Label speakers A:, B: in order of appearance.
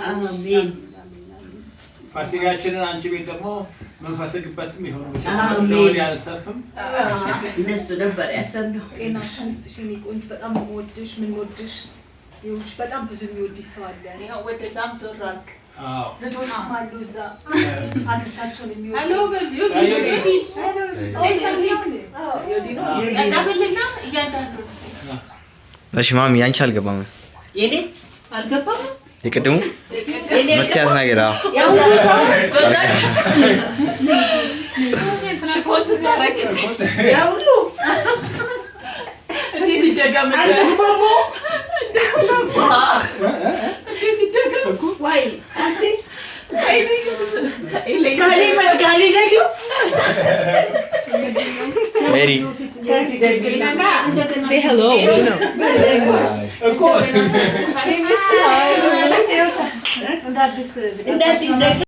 A: አሜን።
B: ፋሲካችንን አንቺ ቤት ደግሞ መንፈስግበትም ይሁን ለወዲ አልሰፍም
A: እነሱ ነበር ያሰብነው።
C: ጤናሽን ይስጥሽ የኔ ቆንጆ። በጣም ወድሽ ምን ወድሽ ይሁንሽ። በጣም ብዙ የሚወድሽ ሰው አለ።
D: ይሄው ወደዛም ዞር አልክ።
B: አዎ
C: ልጆችም አሉ እዛ አንስታቸውን የሚወዱ
D: ሄሎ በሉ ቀጣብልና እያንዳንዱ
E: እሺ ማሚ ያንቺ አልገባም።
A: የኔ አልገባም።
E: የቅድሙ መጥያት ነገር
A: ያው ሰው
D: ሽፎን ስታረግ
A: ያው ሁሉ
D: እንዴት ይደጋም
A: አልተስማሙ
B: እኮ
A: ወይ አንተ ካሊ ደግሞ
E: ሜሪ
A: say hello
B: እኮ
A: እንዳትስ